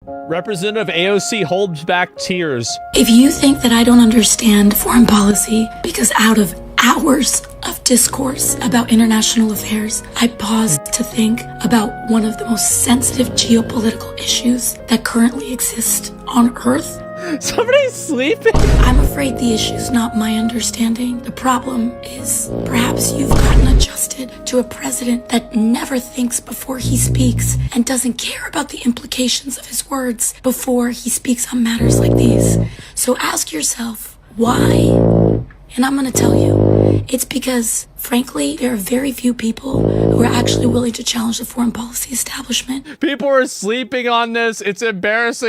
Representative AOC holds back tears. If you think that I don't understand foreign policy because out of hours of discourse about international affairs, I paused to think about one of the most sensitive geopolitical issues that currently exist on Earth. Somebody's sleeping. I'm afraid the issue's not my understanding. The problem is perhaps you've gotten adjusted to a president that never thinks before he speaks and doesn't care about the implications of his words before he speaks on matters like these. So ask yourself, why? And I'm gonna tell you, it's because, frankly, there are very few people who are actually willing to challenge the foreign policy establishment. People are sleeping on this. It's embarrassing.